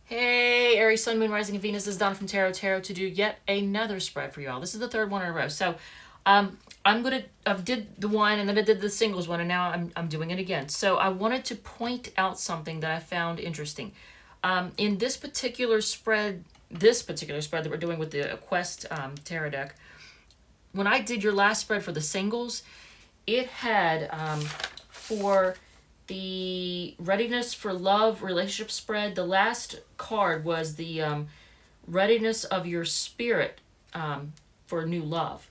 Hey, Aries, Sun, Moon, Rising, and Venus. This is Donna from Tarot to do yet another spread for y'all. This is the third one in a row. So, I did the one and then I did the singles one, and now I'm doing it again. So I wanted to point out something that I found interesting. In this particular spread that we're doing with the Quest tarot deck, when I did your last spread for the singles, it had for the readiness for love relationship spread, the last card was the readiness of your spirit for new love,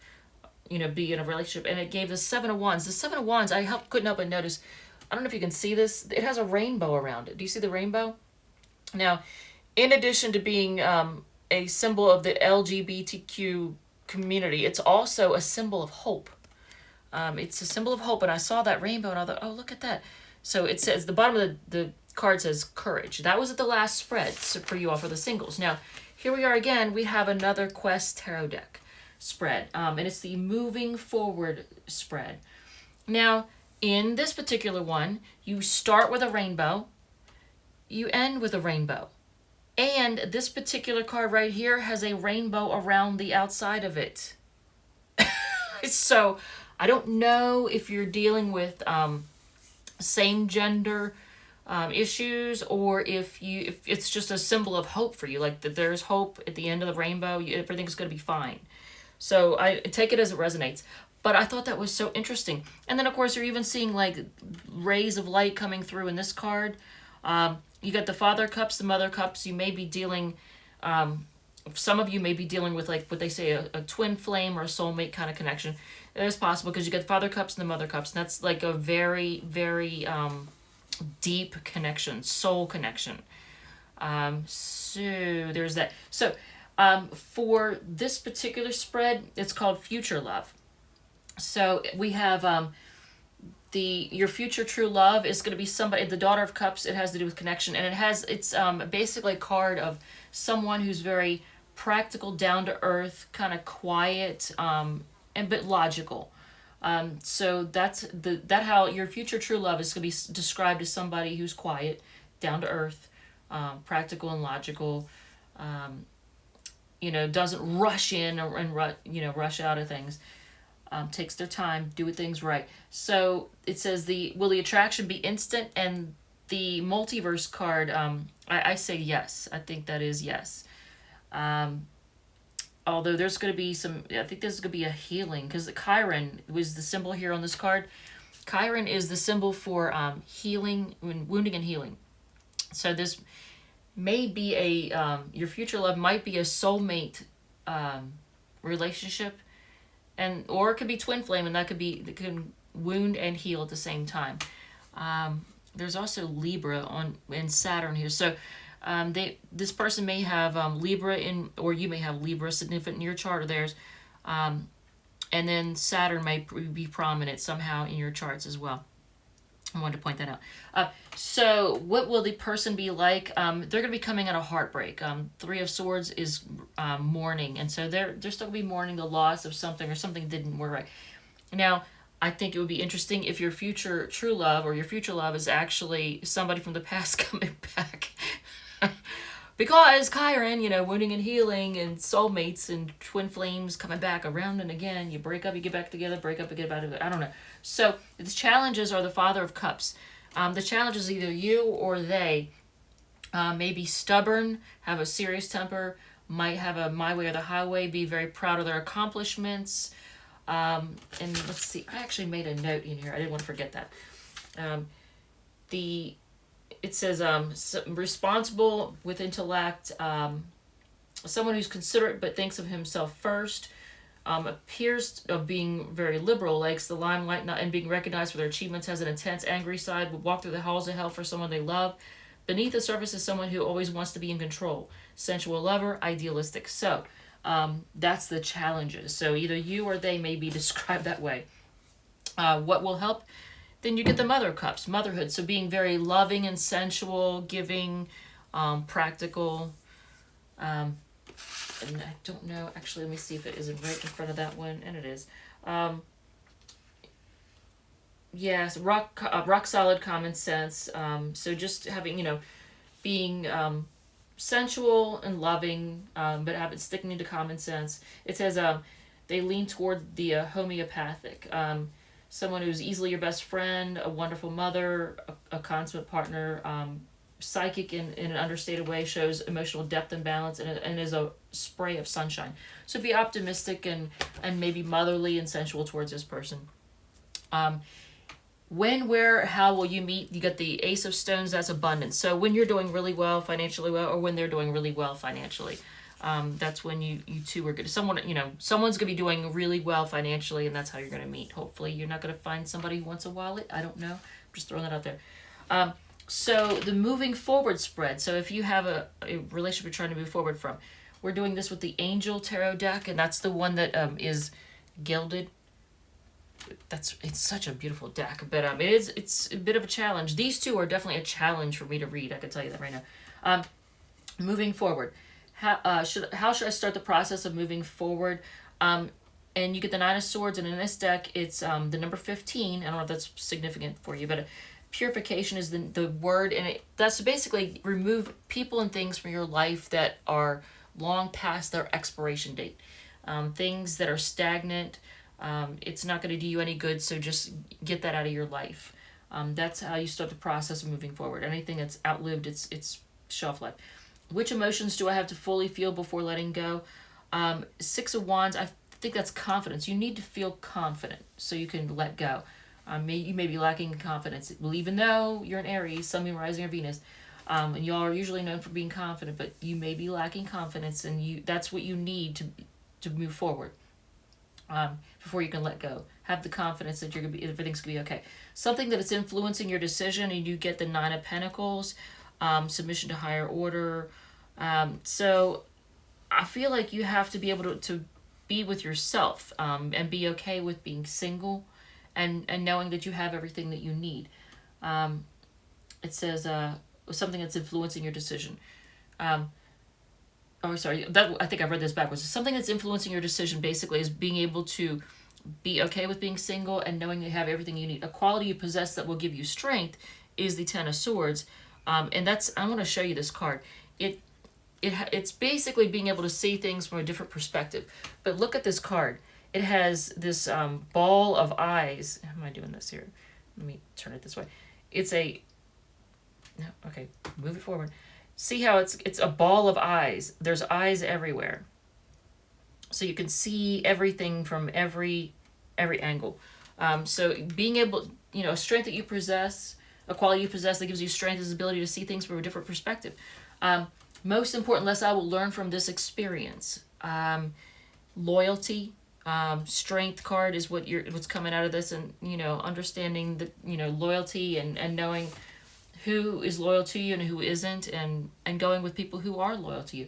be in a relationship. And it gave the Seven of Wands. The Seven of Wands, couldn't help but notice, I don't know if you can see this, it has a rainbow around it. Do you see the rainbow? Now, in addition to being a symbol of the LGBTQ community, it's also a symbol of hope. It's a symbol of hope, and I saw that rainbow, and I thought, oh, look at that. So it says, the bottom of the card says courage. That was at the last spread for you all for the singles. Now, here we are again. We have another Quest Tarot deck spread, and it's the moving forward spread. Now, in this particular one, you start with a rainbow, you end with a rainbow. And this particular card right here has a rainbow around the outside of it. So, I don't know if you're dealing with same gender issues, or if it's just a symbol of hope for you, like that there's hope at the end of the rainbow, everything's going to be fine. So I take it as it resonates. But I thought that was so interesting. And then of course you're even seeing like rays of light coming through in this card. You got the Father Cups, the Mother Cups. You may be dealing, some of you may be dealing with like what they say, a twin flame or a soulmate kind of connection. It is possible because you get the Father Cups and the Mother Cups. And that's like a very, very deep connection, soul connection. So there's that. So for this particular spread, it's called Future Love. So we have your future true love is going to be somebody, the Daughter of Cups. It has to do with connection, and it's basically a card of someone who's very practical, down to earth, kind of quiet, and bit logical. So that's how your future true love is going to be described as somebody who's quiet, down to earth, practical and logical. Doesn't rush in and rush out of things. Takes their time, doing things right. So it says will the attraction be instant? And the multiverse card, I say yes. I think that is yes. Although there's going to be I think there's going to be a healing, because the Chiron was the symbol here on this card. Chiron is the symbol for healing, wounding and healing. So this may be your future love might be a soulmate relationship, or it could be twin flame, and that can wound and heal at the same time. There's also Libra in Saturn here, so this person may have Libra or you may have Libra significant in your chart or theirs, and then Saturn may be prominent somehow in your charts as well. I wanted to point that out. So what will the person be like? They're going to be coming out of heartbreak. Three of Swords is mourning, and so they're still going to be mourning the loss of something, or something didn't work right. Now, I think it would be interesting if your future true love or your future love is actually somebody from the past coming back. Because Chiron, wounding and healing and soulmates and twin flames coming back around and again. You break up, you get back together, break up, you get back together. I don't know. So the challenges are the Father of Cups. The challenge is either you or they may be stubborn, have a serious temper, might have a my way or the highway, be very proud of their accomplishments. And let's see, I actually made a note in here. I didn't want to forget that. It says responsible with intellect, someone who's considerate but thinks of himself first, appears of being very liberal, likes the limelight and being recognized for their achievements, has an intense, angry side, would walk through the halls of hell for someone they love. Beneath the surface is someone who always wants to be in control, sensual lover, idealistic. So that's the challenges. So either you or they may be described that way. What will help? Then you get the Mother of Cups, motherhood. So being very loving and sensual, giving, practical. And I don't know, actually, let me see if it isn't right in front of that one, and it is. Yes, rock solid common sense. So just having, being sensual and loving, but have it sticking to common sense. It says they lean toward the homeopathic. Someone who's easily your best friend, a wonderful mother, a consummate partner, psychic in an understated way, shows emotional depth and balance, and is a spray of sunshine. So be optimistic and maybe motherly and sensual towards this person. When, where, how will you meet? You got the Ace of Stones, that's abundance. So when you're doing really well financially, well, or when they're doing really well financially, that's when you two are good. Someone's going to be doing really well financially, and that's how you're going to meet. Hopefully you're not going to find somebody who wants a wallet. I don't know. I'm just throwing that out there. So the moving forward spread. So if you have a relationship you're trying to move forward from, we're doing this with the Angel Tarot deck, and that's the one that is gilded. It's such a beautiful deck, but it's a bit of a challenge. These two are definitely a challenge for me to read. I can tell you that right now. Moving forward, how should I start the process of moving forward? And you get the Nine of Swords, and in this deck, it's the number 15. I don't know if that's significant for you, but purification is the word, and that's to basically remove people and things from your life that are long past their expiration date. Things that are stagnant. It's not going to do you any good, so just get that out of your life. That's how you start the process of moving forward. Anything that's outlived its shelf life. Which emotions do I have to fully feel before letting go? Six of Wands, I think that's confidence. You need to feel confident so you can let go. You may be lacking confidence. Well, even though you're an Aries, Sun, Moon, Rising, or Venus, and y'all are usually known for being confident, but you may be lacking confidence, and that's what you need to move forward. Before you can let go, have the confidence that everything's gonna be okay. Something that is influencing your decision, and you get the Nine of Pentacles, submission to higher order. So I feel like you have to be able to be with yourself, and be okay with being single, and knowing that you have everything that you need. It says something that's influencing your decision. Oh, sorry. I think I read this backwards. Something that's influencing your decision basically is being able to be okay with being single and knowing you have everything you need. A quality you possess that will give you strength is the Ten of Swords, and I want to show you this card. It's basically being able to see things from a different perspective. But look at this card. It has this ball of eyes. How am I doing this here? Let me turn it this way. No, okay, move it forward. See how it's a ball of eyes. There's eyes everywhere. So you can see everything from every angle. So being able, a strength that you possess, a quality you possess that gives you strength is the ability to see things from a different perspective. Most important lesson I will learn from this experience. Loyalty, strength card is what's coming out of this, and understanding that loyalty and knowing who is loyal to you and who isn't, and going with people who are loyal to you.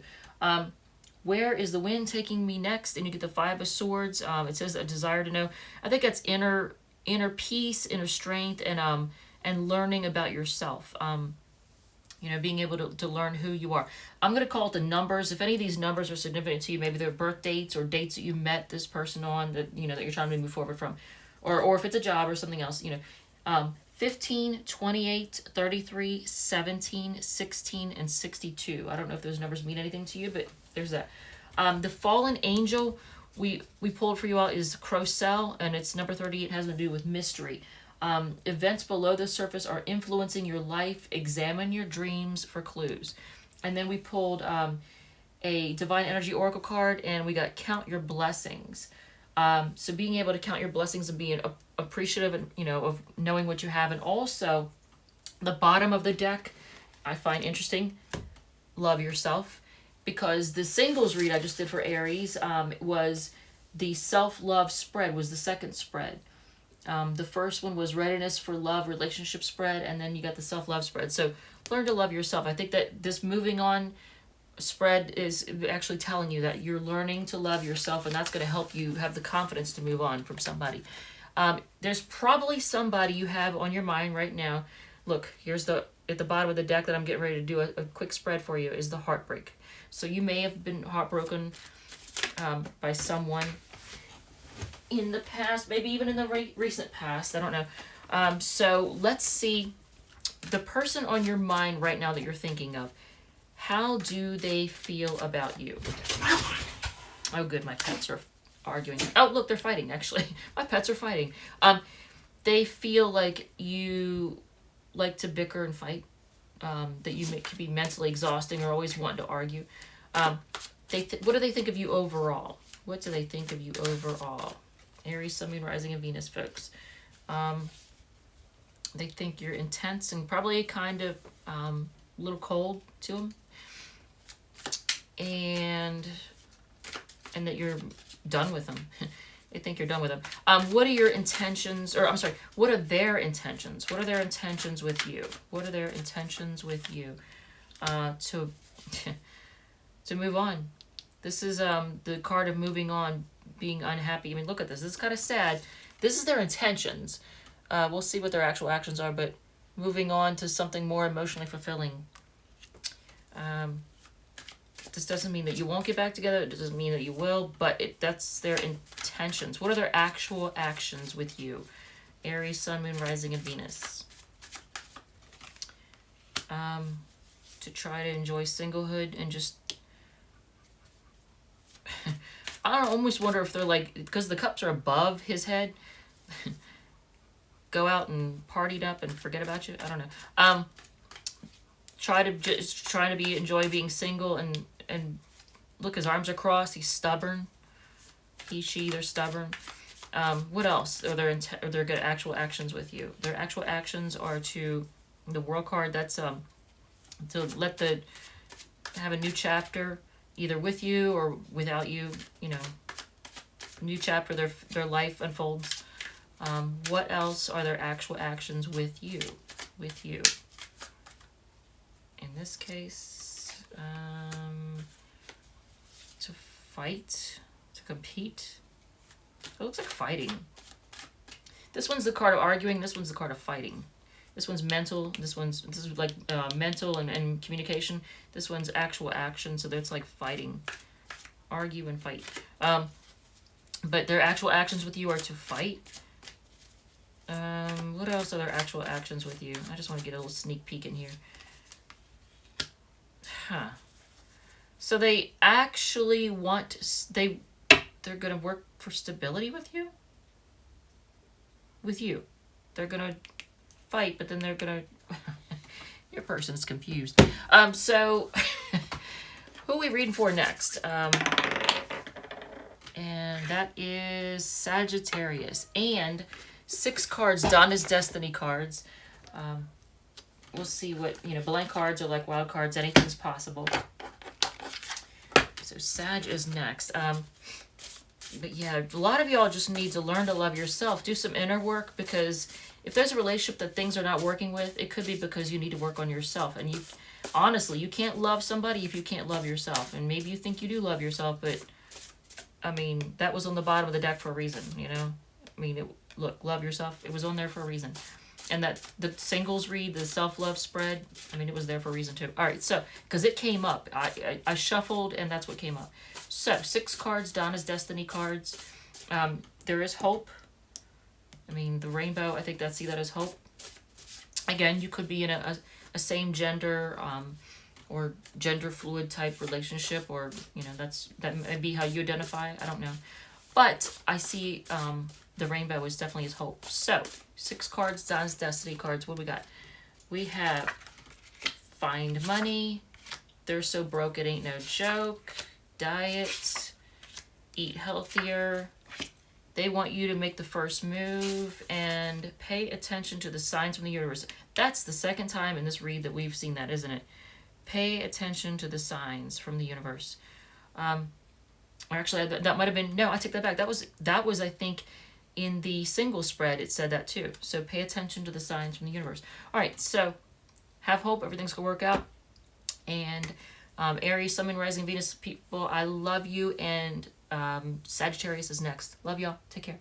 Where is the wind taking me next? And you get the Five of Swords. It says a desire to know. I think that's inner peace, inner strength, and learning about yourself. Being able to learn who you are. I'm going to call it the numbers. If any of these numbers are significant to you, maybe they're birth dates or dates that you met this person on that that you're trying to move forward from, or if it's a job or something else. 15, 28, 33, 17, 16, and 62. I don't know if those numbers mean anything to you, but there's that. The fallen angel we pulled for you all is Crocell, and it's number 38. It has to do with mystery. Events below the surface are influencing your life. Examine your dreams for clues. And then we pulled a Divine Energy Oracle card, and we got Count Your Blessings. So being able to count your blessings and being appreciative and of knowing what you have. And also the bottom of the deck I find interesting. Love yourself, because the singles read I just did for Aries was the self-love spread, was the second spread. The first one was readiness for love relationship spread, and then you got the self-love spread. So learn to love yourself. I think that this moving on spread is actually telling you that you're learning to love yourself, and that's going to help you have the confidence to move on from somebody. There's probably somebody you have on your mind right now. Look, here's at the bottom of the deck that I'm getting ready to do a quick spread for you is the heartbreak. So you may have been heartbroken by someone in the past, maybe even in the recent past. I don't know. So let's see the person on your mind right now that you're thinking of. How do they feel about you? Oh, good. My pets are arguing. Oh, look, they're fighting, actually. My pets are fighting. They feel like you like to bicker and fight, that you could be mentally exhausting or always wanting to argue. What do they think of you overall? What do they think of you overall? Aries, Sun, Moon, Rising, and Venus, folks. They think you're intense and probably kind of a little cold to them. And that you're done with them. They think you're done with them. What are your intentions, or I'm sorry, what are their intentions? What are their intentions with you? What are their intentions with you to to move on? This is the card of moving on, being unhappy. I mean, look at this. This is kind of sad. This is their intentions. We'll see what their actual actions are, but moving on to something more emotionally fulfilling. This doesn't mean that you won't get back together. It doesn't mean that you will, but that's their intentions. What are their actual actions with you? Aries, Sun, Moon, Rising, and Venus. To try to enjoy singlehood and just... I don't almost wonder if they're like, because the cups are above his head, go out and partied up and forget about you. I don't know. Trying to enjoy being single and look, his arms are crossed. He's stubborn. He, she, they're stubborn. What else are their good actual actions with you? Their actual actions are to, the World card, that's to have a new chapter, either with you or without you, you know, new chapter, their life unfolds. What else are their actual actions with you? In this case, to fight, to compete. It looks like fighting. This one's the card of arguing. This one's the card of fighting. This one's mental. This is like mental and communication. This one's actual action. So that's like fighting, argue and fight. But their actual actions with you are to fight. What else are their actual actions with you? I just want to get a little sneak peek in here. So they actually they're going to work for stability with you? With you. They're going to fight, but then they're going to... Your person's confused. So, who are we reading for next? And that is Sagittarius. And 6 cards, Donna's Destiny cards. We'll see what, blank cards are like wild cards. Anything's possible. So Sag is next. But yeah, a lot of y'all just need to learn to love yourself. Do some inner work, because if there's a relationship that things are not working with, it could be because you need to work on yourself. And honestly, you can't love somebody if you can't love yourself. And maybe you think you do love yourself, but I mean, that was on the bottom of the deck for a reason, I mean, look, love yourself. It was on there for a reason. And that the singles read, the self-love spread, I mean, it was there for a reason too. All right, so, because it came up. I shuffled, and that's what came up. So, 6 cards, Donna's Destiny cards. There is hope. I mean, the rainbow, I think see that as hope. Again, you could be in a same gender or gender fluid type relationship, or, that may be how you identify. I don't know. But I see the rainbow is definitely his hope. So, 6 cards, Donna's Destiny cards. What do we got? We have Find Money, They're So Broke It Ain't No Joke, Diet, Eat Healthier, They Want You to Make the First Move, and Pay Attention to the Signs from the Universe. That's the second time in this read that we've seen that, isn't it? Pay attention to the signs from the universe. Actually, that might have been... No, I take that back. That was, I think, in the single spread, it said that too. So pay attention to the signs from the universe. All right, so have hope. Everything's going to work out. And Aries, Sun, Moon, Rising, Venus people, I love you. And Sagittarius is next. Love y'all. Take care.